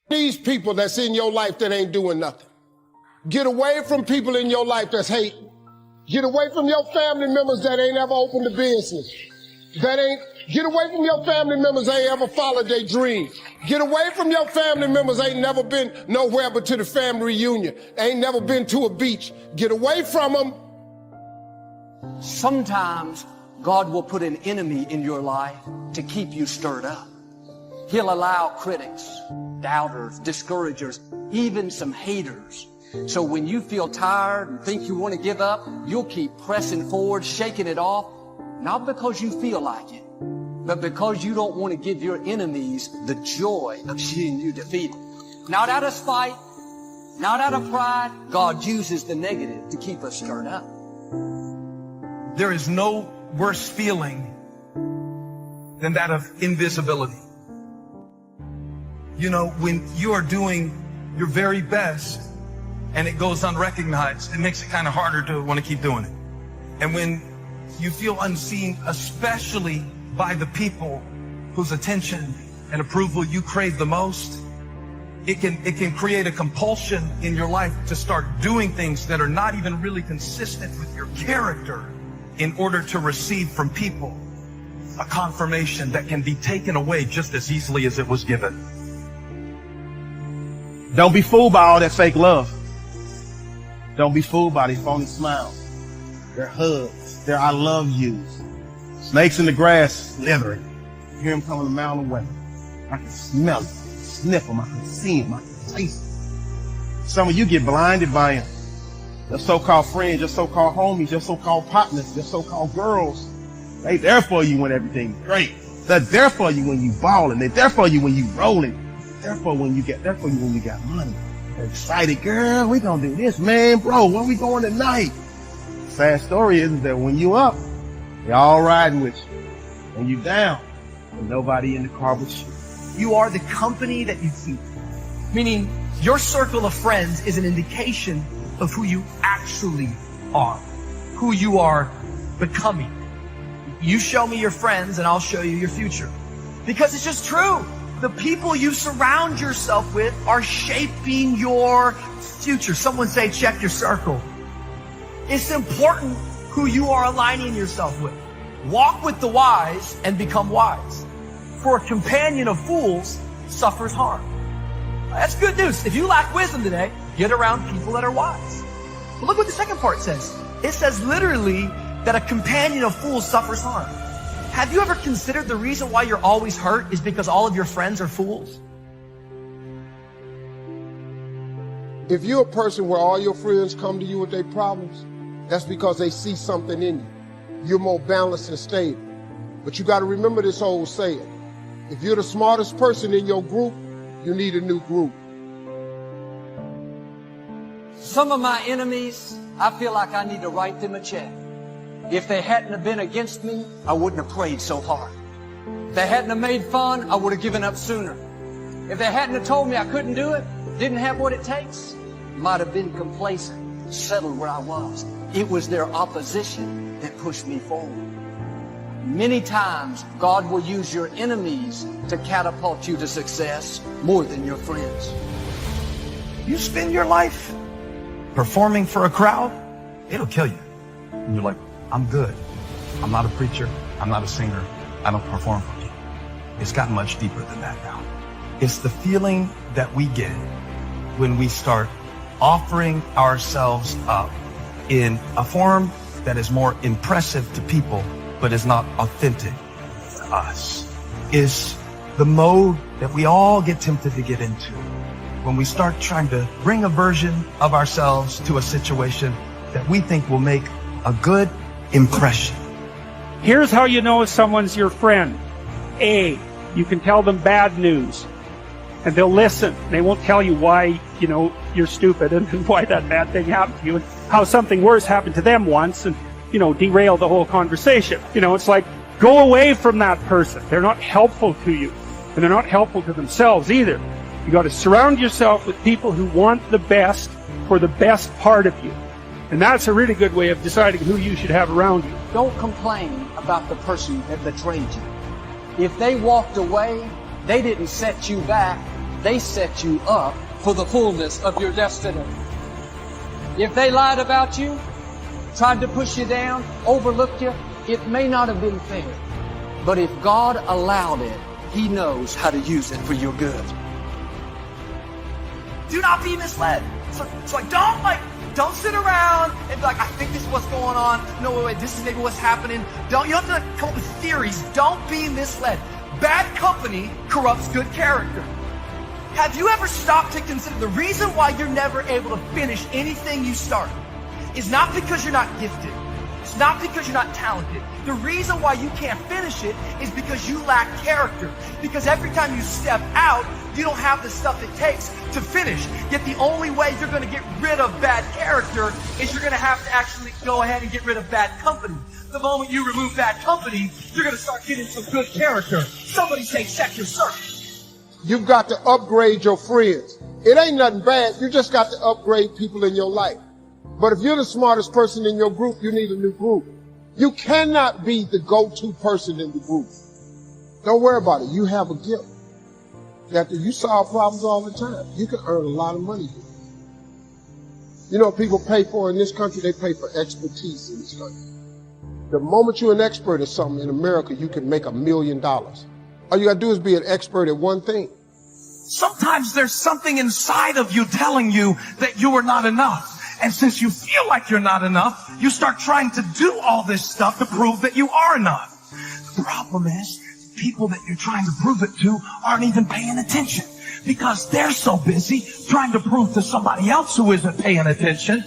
These people that's in your life that ain't doing nothing. Get away from people in your life that's hating. Get away from your family members that ain't ever opened a business. Get away from your family members that ain't ever followed their dream. Get away from your family members that ain't never been nowhere but to the family reunion. Ain't never been to a beach. Get away from them. Sometimes God will put an enemy in your life to keep you stirred up. He'll allow critics, doubters, discouragers, even some haters. So when you feel tired and think you want to give up, you'll keep pressing forward, shaking it off, not because you feel like it, but because you don't want to give your enemies the joy of seeing you defeated. Not out of spite, not out of pride. God uses the negative to keep us stirred up. There is no worse feeling than that of invisibility. You know, when you are doing your very best and it goes unrecognized, it makes it kind of harder to want to keep doing it. And when you feel unseen, especially by the people whose attention and approval you crave the most, it can create a compulsion in your life to start doing things that are not even really consistent with your character in order to receive from people a confirmation that can be taken away just as easily as it was given. Don't be fooled by all that fake love. Don't be fooled by these phony smiles. Their hugs, their I love yous. Snakes in the grass slithering. You hear them coming a mile away. I can smell it, sniff them, I can see them, I can taste them. Some of you get blinded by them. Your so-called friends, your so-called homies, your so-called partners, your so-called girls. They there for you when everything's great. They're there for you when you ballin'. They're there for you when you rollin'. They're there for you when you got money. They're excited, girl, we gonna do this, man, bro, where we going tonight? Sad story is that when you up, they're all riding with you. When you down, there's nobody in the car with you. You are the company that you keep. Meaning, your circle of friends is an indication of who you actually are, who you are becoming. You show me your friends and I'll show you your future. Because it's just true. The people you surround yourself with are shaping your future. Someone say, check your circle. It's important who you are aligning yourself with. Walk with the wise and become wise. For a companion of fools suffers harm. That's good news. If you lack wisdom today, get around people that are wise. But look what the second part says. It says literally that a companion of fools suffers harm. Have you ever considered the reason why you're always hurt is because all of your friends are fools? If you're a person where all your friends come to you with their problems, that's because they see something in you. You're more balanced and stable. But you got to remember this old saying. If you're the smartest person in your group, you need a new group. Some of my enemies, I feel like I need to write them a check. If they hadn't have been against me, I wouldn't have prayed so hard. If they hadn't have made fun, I would have given up sooner. If they hadn't have told me I couldn't do it, didn't have what it takes, might have been complacent, settled where I was. It was their opposition that pushed me forward. Many times, God will use your enemies to catapult you to success more than your friends. You spend your life performing for a crowd, it'll kill you. And you're like, I'm good. I'm not a preacher. I'm not a singer. I don't perform for you. It's gotten much deeper than that now. It's the feeling that we get when we start offering ourselves up in a form that is more impressive to people, but is not authentic to us. Is the mode that we all get tempted to get into when we start trying to bring a version of ourselves to a situation that we think will make a good impression. Here's how you know if someone's your friend. A, you can tell them bad news and they'll listen. They won't tell you why, you're stupid and why that bad thing happened to you and how something worse happened to them once and, derail the whole conversation. It's like, go away from that person. They're not helpful to you and they're not helpful to themselves either. You got to surround yourself with people who want the best for the best part of you. And that's a really good way of deciding who you should have around you. Don't complain about the person that betrayed you. If they walked away, they didn't set you back. they set you up for the fullness of your destiny. If they lied about you, tried to push you down, overlooked you, it may not have been fair. But if God allowed it, He knows how to use it for your good. Do not be misled. So don't sit around and be like, I think this is what's going on. No, wait, this is maybe what's happening. You have to come up with theories. Don't be misled. Bad company corrupts good character. Have you ever stopped to consider the reason why you're never able to finish anything you start is not because you're not gifted. It's not because you're not talented. The reason why you can't finish it is because you lack character. Because every time you step out, you don't have the stuff it takes to finish. Yet the only way you're going to get rid of bad character is you're going to have to actually go ahead and get rid of bad company. The moment you remove bad company, you're going to start getting some good character. Somebody say, check your circle. You've got to upgrade your friends. It ain't nothing bad. You just got to upgrade people in your life. But if you're the smartest person in your group, you need a new group. You cannot be the go-to person in the group. Don't worry about it. You have a gift. After you solve problems all the time, you can earn a lot of money here. You know what people pay for in this country? They pay for expertise in this country. The moment you're an expert at something in America, you can make $1 million. All you gotta do is be an expert at one thing. Sometimes there's something inside of you telling you that you are not enough. And since you feel like you're not enough, you start trying to do all this stuff to prove that you are enough. The problem is, the people that you're trying to prove it to aren't even paying attention because they're so busy trying to prove to somebody else who isn't paying attention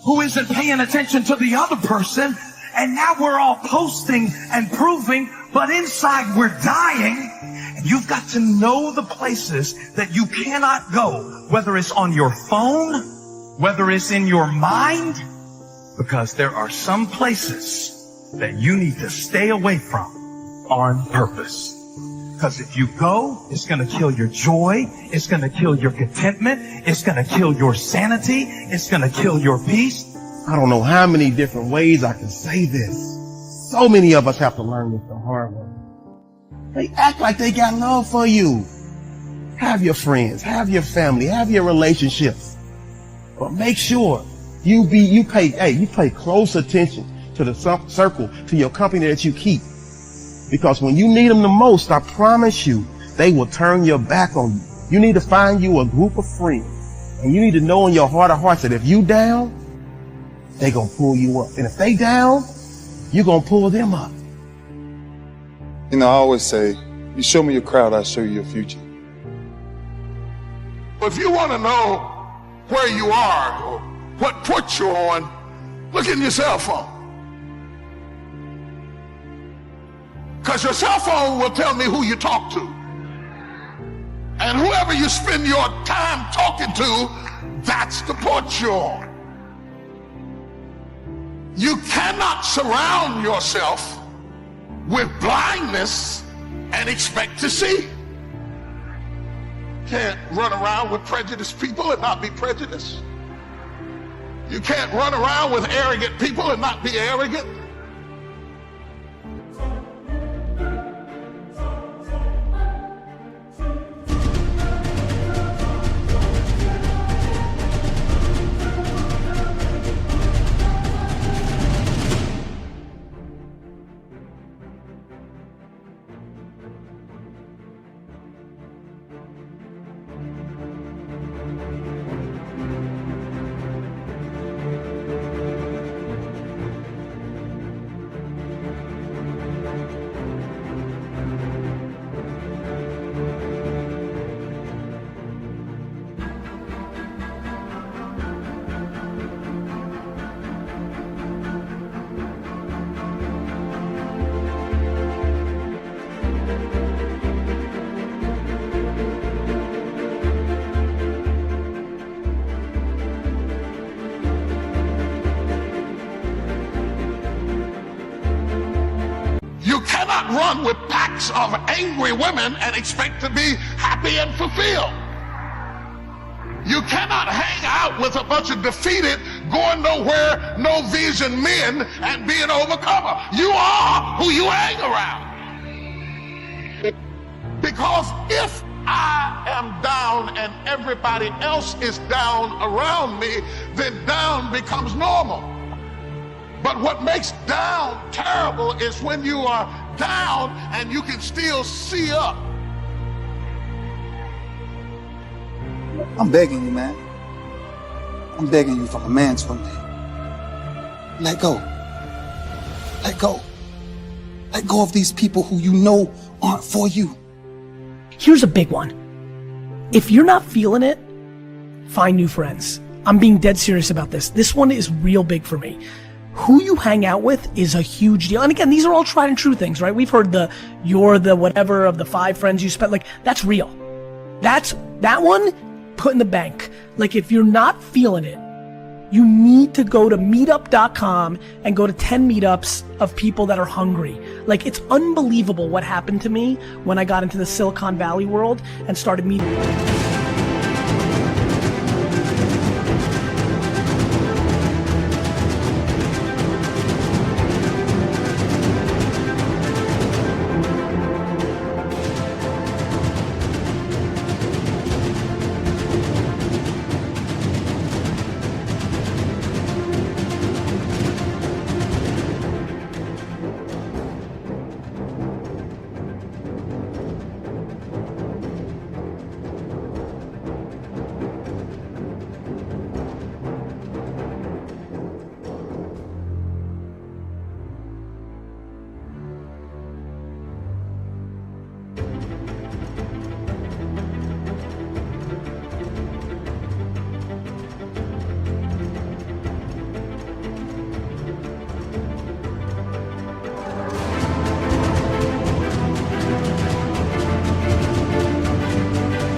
to the other person. And now we're all posting and proving, but inside we're dying. And you've got to know the places that you cannot go, whether it's on your phone, whether it's in your mind, because there are some places that you need to stay away from on purpose. Because if you go, it's going to kill your joy. It's going to kill your contentment. It's going to kill your sanity. It's going to kill your peace. I don't know how many different ways I can say this. So many of us have to learn this the hard way. They act like they got love for you. Have your friends, have your family, have your relationships. But make sure you pay close attention to the circle, to your company that you keep. Because when you need them the most, I promise you, they will turn your back on you. You need to find you a group of friends. And you need to know in your heart of hearts that if you down, they gonna pull you up. And if they down, you gonna pull them up. You know, I always say, you show me your crowd, I'll show you your future. If you want to know where you are or what port you're on, look in your cell phone. Because your cell phone will tell me who you talk to. And whoever you spend your time talking to, that's the port you're on. You cannot surround yourself with blindness and expect to see. Can't run around with prejudiced people and not be prejudiced. You can't run around with arrogant people and not be arrogant. You cannot run with packs of angry women and expect to be happy and fulfilled. You cannot hang out with a bunch of defeated, going nowhere, no vision men and be an overcomer. You are who you hang around. Because if I and everybody else is down around me, then down becomes normal. But what makes down terrible is when you are down and you can still see up. I'm begging you, man. I'm begging you from a man to a man. Let go. Let go. Let go of these people who you know aren't for you. Here's a big one. If you're not feeling it, find new friends. I'm being dead serious about this. This one is real big for me. Who you hang out with is a huge deal. And again, these are all tried and true things, right? We've heard you're the whatever of the 5 friends you spent. Like, that's real. That one, put in the bank. Like, if you're not feeling it, you need to go to meetup.com and go to 10 meetups of people that are hungry. Like, it's unbelievable what happened to me when I got into the Silicon Valley world and started meeting.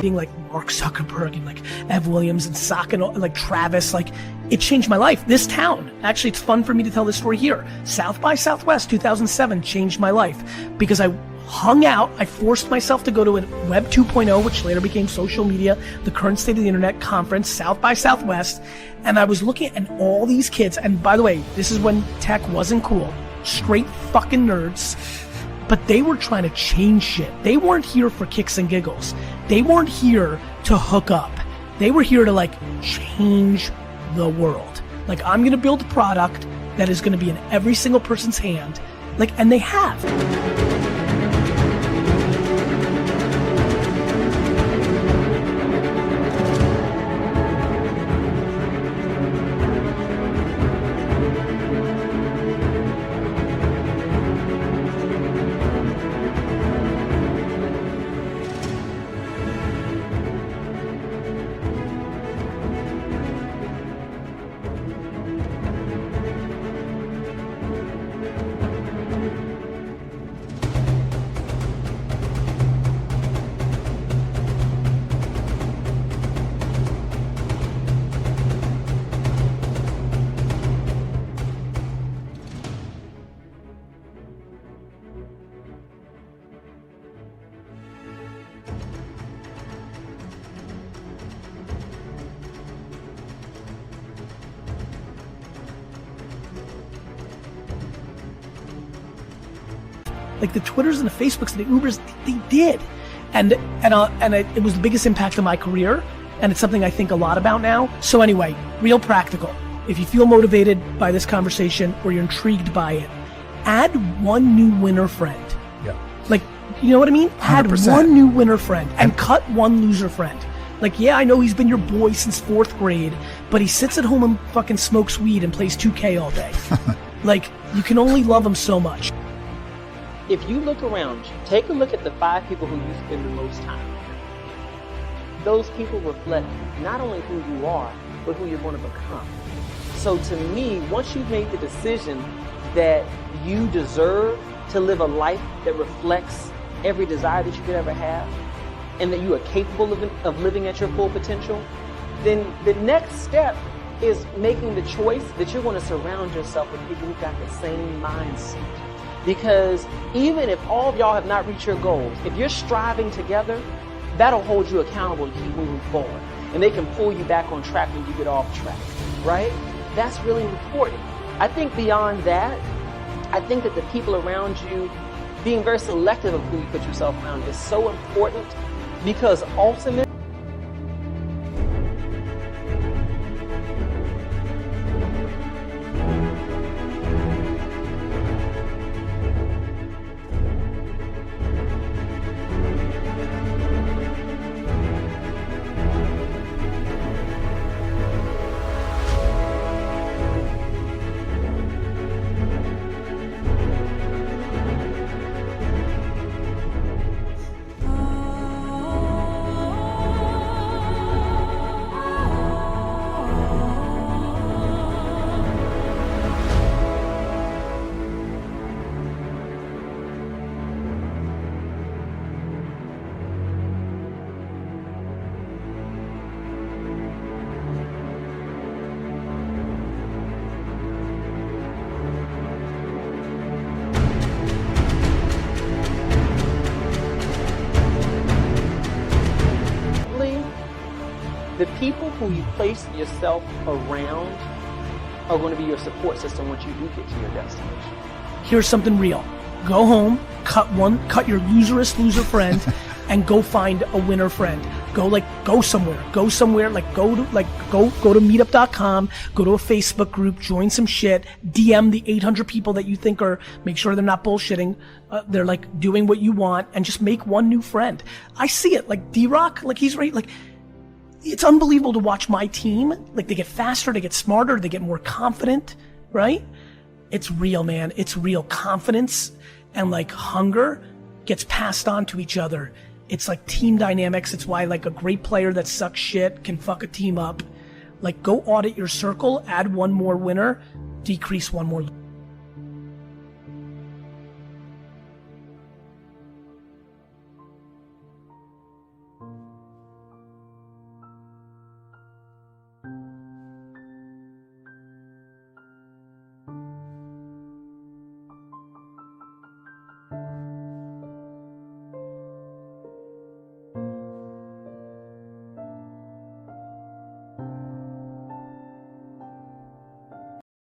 Being like Mark Zuckerberg and like Ev Williams and Sock and like Travis, like it changed my life. This town, actually, it's fun for me to tell this story here. South by Southwest 2007 changed my life because I hung out. I forced myself to go to a Web 2.0, which later became social media, the current state of the internet conference, South by Southwest. And I was looking at all these kids. And by the way, this is when tech wasn't cool. Straight fucking nerds. But they were trying to change shit. They weren't here for kicks and giggles. They weren't here to hook up. They were here to like change the world. Like, I'm gonna build a product that is gonna be in every single person's hand. Like, and they have. Like the Twitters and the Facebooks and the Ubers, they did. And it was the biggest impact of my career. And it's something I think a lot about now. So anyway, real practical. If you feel motivated by this conversation or you're intrigued by it, add one new winner friend. Yeah. Like, you know what I mean? 100%. Add one new winner friend and cut one loser friend. Like, yeah, I know he's been your boy since 4th grade, but he sits at home and fucking smokes weed and plays 2K all day. Like, you can only love him so much. If you look around you, take a look at the 5 people who you spend the most time with. Those people reflect not only who you are, but who you're going to become. So to me, once you've made the decision that you deserve to live a life that reflects every desire that you could ever have, and that you are capable of living at your full potential, then the next step is making the choice that you're going to surround yourself with people who've got the same mindset. Because even if all of y'all have not reached your goals, if you're striving together, that'll hold you accountable to keep moving forward. And they can pull you back on track when you get off track, right? That's really important. I think beyond that, I think that the people around you, being very selective of who you put yourself around is so important, because ultimately, The people who you place yourself around are going to be your support system once you do get to your destination. Here's something real. Go home, cut your loser friend, and go find a winner friend. Go somewhere, go to meetup.com, go to a Facebook group, join some shit, DM the 800 people that you think make sure they're not bullshitting, they're like doing what you want, and just make one new friend. I see it, like D-Rock, like he's right, like, it's unbelievable to watch my team, like they get faster, they get smarter, they get more confident, right? It's real, man, it's real. Confidence and like hunger gets passed on to each other. It's like team dynamics. It's why like a great player that sucks shit can fuck a team up. Like go audit your circle, add one more winner, decrease one more.